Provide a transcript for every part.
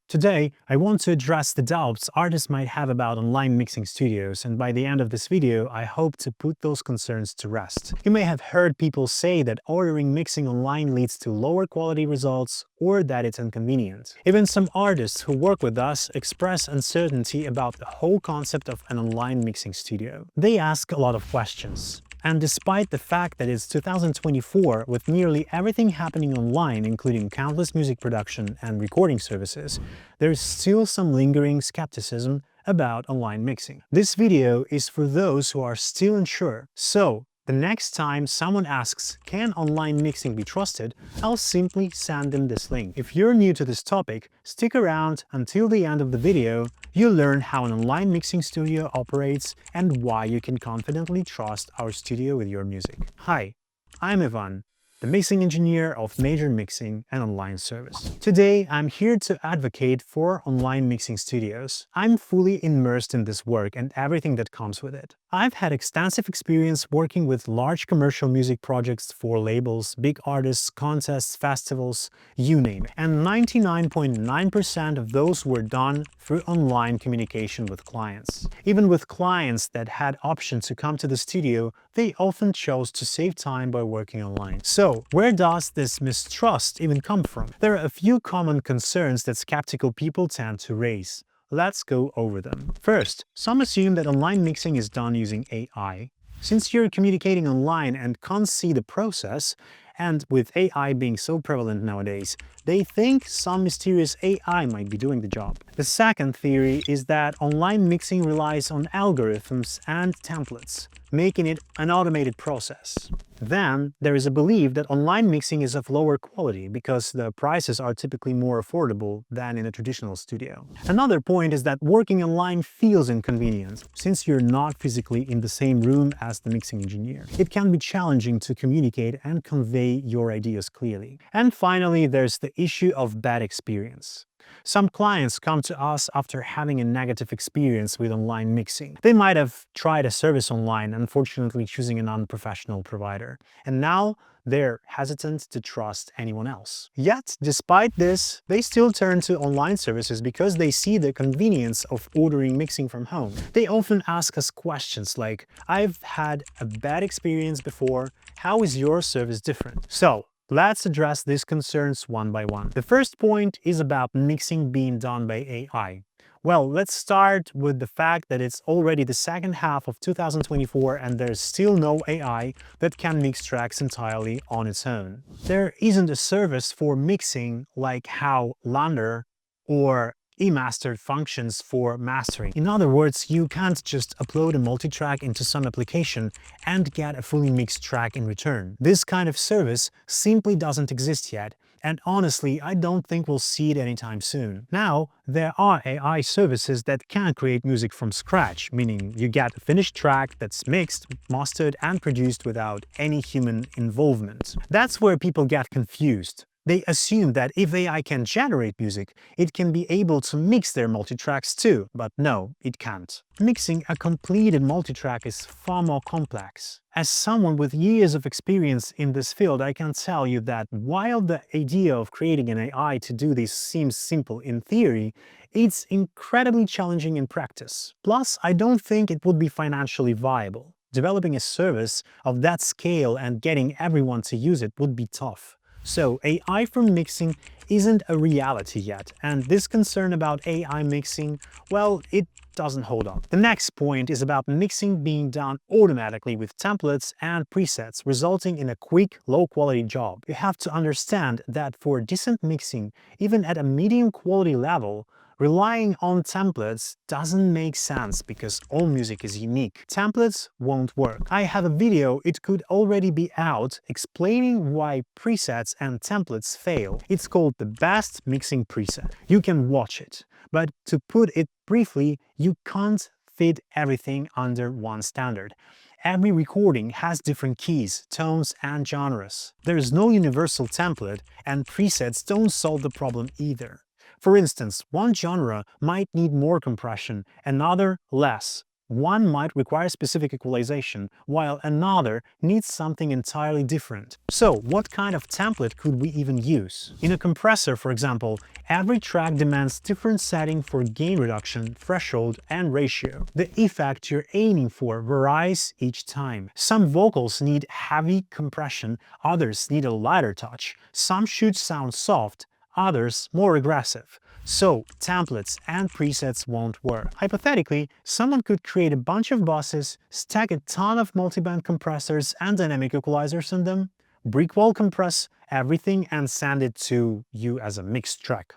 Today, I want to address the doubts artists might have about online mixing studios, and by the end of this video, I hope to put those concerns to rest. You may have heard people say that ordering mixing online leads to lower quality results or that it's inconvenient. Even some artists who work with us express uncertainty about the whole concept of an online mixing studio. They ask a lot of questions. And despite the fact that it's 2024, with nearly everything happening online, including countless music production and recording services, there's still some lingering skepticism about online mixing. This video is for those who are still unsure. So, the next time someone asks, can online mixing be trusted, I'll simply send them this link. If you're new to this topic, stick around until the end of the video. You'll learn how an online mixing studio operates and why you can confidently trust our studio with your music. Hi, I'm Ivan, the mixing engineer of Major Mixing and Online Service. Today, I'm here to advocate for online mixing studios. I'm fully immersed in this work and everything that comes with it. I've had extensive experience working with large commercial music projects for labels, big artists, contests, festivals, you name it. And 99.9% of those were done through online communication with clients. Even with clients that had option to come to the studio, they often chose to save time by working online. So, where does this mistrust even come from? There are a few common concerns that skeptical people tend to raise. Let's go over them. First, some assume that online mixing is done using AI. Since you're communicating online and can't see the process, and with AI being so prevalent nowadays, they think some mysterious AI might be doing the job. The second theory is that online mixing relies on algorithms and templates, making it an automated process. Then, there is a belief that online mixing is of lower quality because the prices are typically more affordable than in a traditional studio. Another point is that working online feels inconvenient, since you're not physically in the same room as the mixing engineer. It can be challenging to communicate and convey your ideas clearly. And finally, there's the issue of bad experience. Some clients come to us after having a negative experience with online mixing. They might have tried a service online, unfortunately choosing an unprofessional provider, and now they're hesitant to trust anyone else. Yet, despite this, they still turn to online services because they see the convenience of ordering mixing from home. They often ask us questions like, I've had a bad experience before, how is your service different? So, let's address these concerns one by one. The first point is about mixing being done by AI. Well, let's start with the fact that it's already the second half of 2024 and there's still no AI that can mix tracks entirely on its own. There isn't a service for mixing like how Lander or eMastered functions for mastering. In other words, you can't just upload a multitrack into some application and get a fully mixed track in return. This kind of service simply doesn't exist yet, and honestly, I don't think we'll see it anytime soon. Now, there are AI services that can create music from scratch, meaning you get a finished track that's mixed, mastered, and produced without any human involvement. That's where people get confused. They assume that if AI can generate music, it can be able to mix their multitracks too, but no, it can't. Mixing a completed multitrack is far more complex. As someone with years of experience in this field, I can tell you that while the idea of creating an AI to do this seems simple in theory, it's incredibly challenging in practice. Plus, I don't think it would be financially viable. Developing a service of that scale and getting everyone to use it would be tough. So, AI for mixing isn't a reality yet, and this concern about AI mixing, well, it doesn't hold up. The next point is about mixing being done automatically with templates and presets, resulting in a quick, low-quality job. You have to understand that for decent mixing, even at a medium quality level, relying on templates doesn't make sense because all music is unique. Templates won't work. I have a video, it could already be out, explaining why presets and templates fail. It's called the best mixing preset. You can watch it. But to put it briefly, you can't fit everything under one standard. Every recording has different keys, tones, and genres. There is no universal template, and presets don't solve the problem either. For instance, one genre might need more compression, another less. One might require specific equalization, while another needs something entirely different. So, what kind of template could we even use? In a compressor, for example, every track demands different setting for gain reduction, threshold, and ratio. The effect you're aiming for varies each time. Some vocals need heavy compression, others need a lighter touch. Some should sound soft, others more aggressive. So, templates and presets won't work. Hypothetically, someone could create a bunch of buses, stack a ton of multiband compressors and dynamic equalizers on them, brick wall compress everything and send it to you as a mixed track.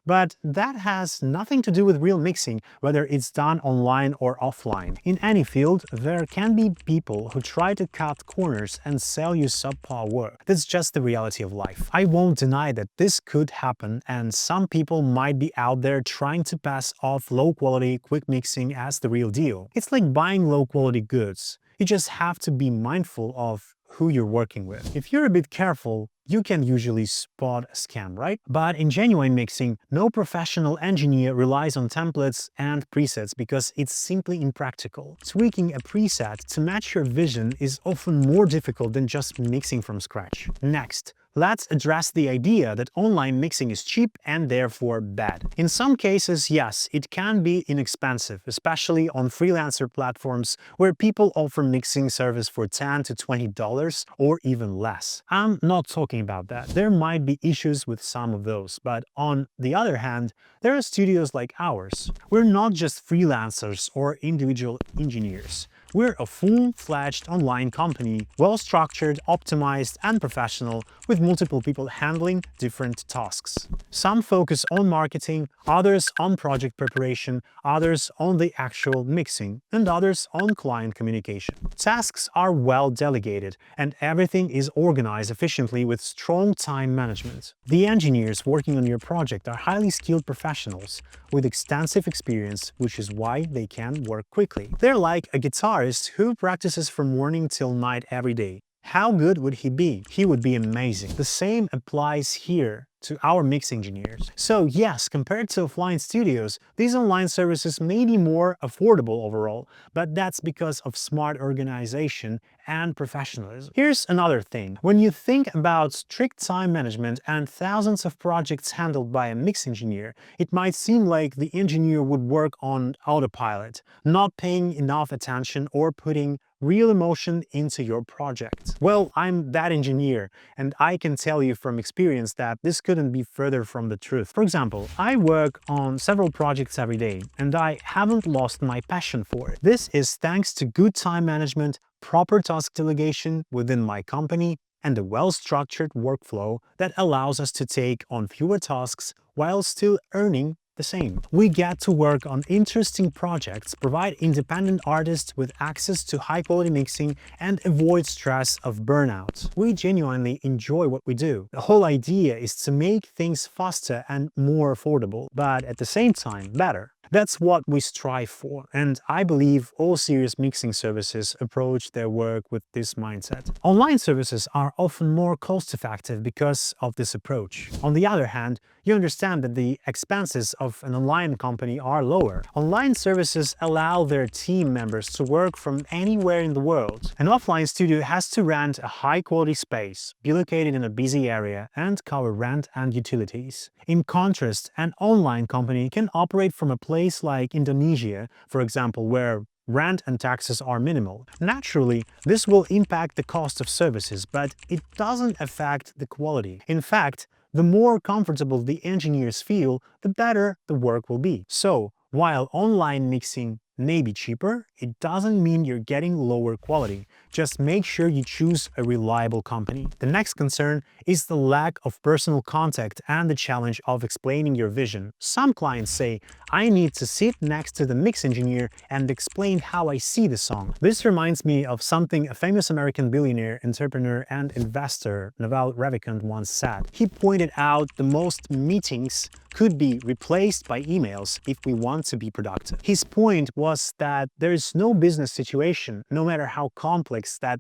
But that has nothing to do with real mixing, whether it's done online or offline. In any field, there can be people who try to cut corners and sell you subpar work. That's just the reality of life. I won't deny that this could happen, and some people might be out there trying to pass off low-quality, quick mixing as the real deal. It's like buying low-quality goods. You just have to be mindful of who you're working with. If you're a bit careful, you can usually spot a scam, right? But in genuine mixing, no professional engineer relies on templates and presets because it's simply impractical. Tweaking a preset to match your vision is often more difficult than just mixing from scratch. Next, let's address the idea that online mixing is cheap and therefore bad. In some cases, yes, it can be inexpensive, especially on freelancer platforms where people offer mixing service for $10 to $20 or even less. I'm not talking about that. There might be issues with some of those, but on the other hand, there are studios like ours. We're not just freelancers or individual engineers. We're a full-fledged online company, well-structured, optimized, and professional, with multiple people handling different tasks. Some focus on marketing, others on project preparation, others on the actual mixing, and others on client communication. Tasks are well delegated, and everything is organized efficiently with strong time management. The engineers working on your project are highly skilled professionals with extensive experience, which is why they can work quickly. They're like a guitarist who practices from morning till night every day. How good would he be? He would be amazing. The same applies here to our mix engineers. So yes, compared to offline studios, these online services may be more affordable overall, but that's because of smart organization and professionalism. Here's another thing. When you think about strict time management and thousands of projects handled by a mix engineer, it might seem like the engineer would work on autopilot, not paying enough attention or putting real emotion into your project. Well, I'm that engineer, and I can tell you from experience that this couldn't be further from the truth. For example, I work on several projects every day, and I haven't lost my passion for it. This is thanks to good time management, proper task delegation within my company, and a well-structured workflow that allows us to take on fewer tasks while still earning the same. We get to work on interesting projects, provide independent artists with access to high-quality mixing, and avoid stress of burnout. We genuinely enjoy what we do. The whole idea is to make things faster and more affordable, but at the same time, better. That's what we strive for, and I believe all serious mixing services approach their work with this mindset. Online services are often more cost-effective because of this approach. On the other hand, you understand that the expenses of an online company are lower. Online services allow their team members to work from anywhere in the world. An offline studio has to rent a high-quality space, be located in a busy area, and cover rent and utilities. In contrast, an online company can operate from a place like Indonesia, for example, where rent and taxes are minimal. Naturally, this will impact the cost of services, but it doesn't affect the quality. In fact, the more comfortable the engineers feel, the better the work will be. So, while online mixing may be cheaper, it doesn't mean you're getting lower quality. Just make sure you choose a reliable company. The next concern is the lack of personal contact and the challenge of explaining your vision. Some clients say, I need to sit next to the mix engineer and explain how I see the song. This reminds me of something a famous American billionaire, entrepreneur, and investor, Naval Ravikant, once said. He pointed out the most meetings could be replaced by emails if we want to be productive. His point was that there is no business situation, no matter how complex, that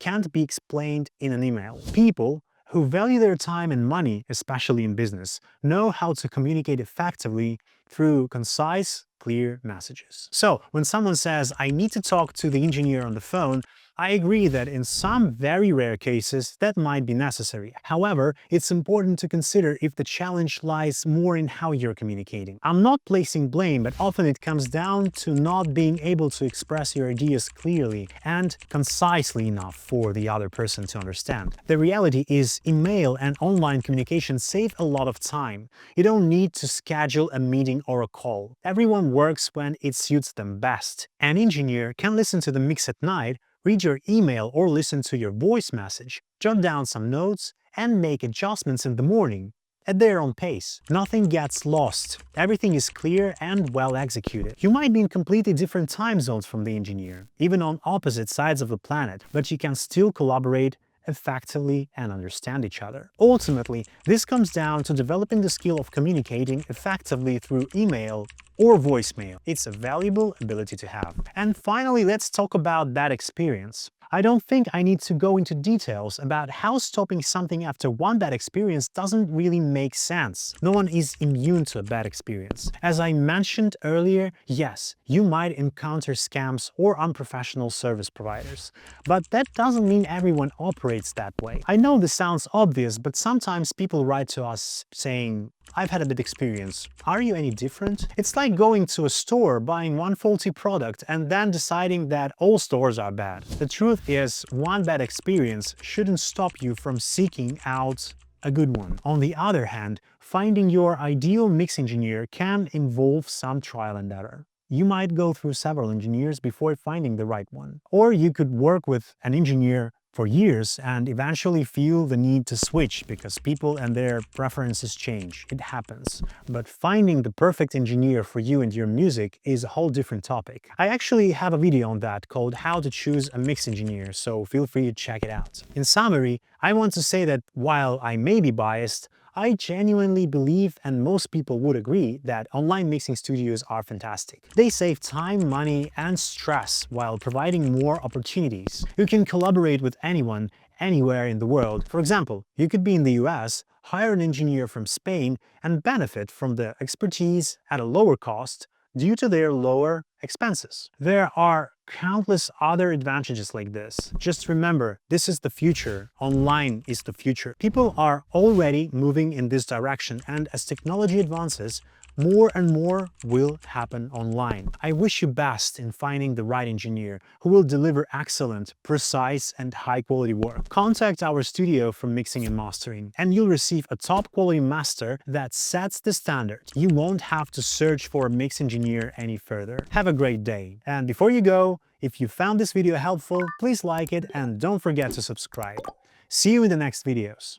can't be explained in an email. People who value their time and money, especially in business, know how to communicate effectively through concise, clear messages. So, when someone says, I need to talk to the engineer on the phone, I agree that in some very rare cases that might be necessary. However, it's important to consider if the challenge lies more in how you're communicating. I'm not placing blame, but often it comes down to not being able to express your ideas clearly and concisely enough for the other person to understand. The reality is, email and online communication save a lot of time. You don't need to schedule a meeting or a call. Everyone works when it suits them best. An engineer can listen to the mix at night, read your email or listen to your voice message, jot down some notes, and make adjustments in the morning at their own pace. Nothing gets lost. Everything is clear and well executed. You might be in completely different time zones from the engineer, even on opposite sides of the planet, but you can still collaborate effectively and understand each other. Ultimately, this comes down to developing the skill of communicating effectively through email or voicemail. It's a valuable ability to have. And finally, let's talk about that experience. I don't think I need to go into details about how stopping something after one bad experience doesn't really make sense. No one is immune to a bad experience. As I mentioned earlier, yes, you might encounter scams or unprofessional service providers, but that doesn't mean everyone operates that way. I know this sounds obvious, but sometimes people write to us saying, I've had a bad experience. Are you any different? It's like going to a store, buying one faulty product, and then deciding that all stores are bad. The truth is, one bad experience shouldn't stop you from seeking out a good one. On the other hand, finding your ideal mix engineer can involve some trial and error. You might go through several engineers before finding the right one. Or you could work with an engineer for years and eventually feel the need to switch because people and their preferences change. It happens. But finding the perfect engineer for you and your music is a whole different topic. I actually have a video on that called How to Choose a Mix Engineer, so feel free to check it out. In summary, I want to say that while I may be biased, I genuinely believe, and most people would agree, that online mixing studios are fantastic. They save time, money, and stress while providing more opportunities. You can collaborate with anyone, anywhere in the world. For example, you could be in the US, hire an engineer from Spain, and benefit from the expertise at a lower cost due to their lower expenses. There are countless other advantages like this. Just remember, this is the future. Online is the future. People are already moving in this direction, and as technology advances, more and more will happen online. I wish you best in finding the right engineer who will deliver excellent, precise, and high-quality work. Contact our studio for mixing and mastering, and you'll receive a top-quality master that sets the standard. You won't have to search for a mix engineer any further. Have a great day. And before you go, if you found this video helpful, please like it and don't forget to subscribe. See you in the next videos.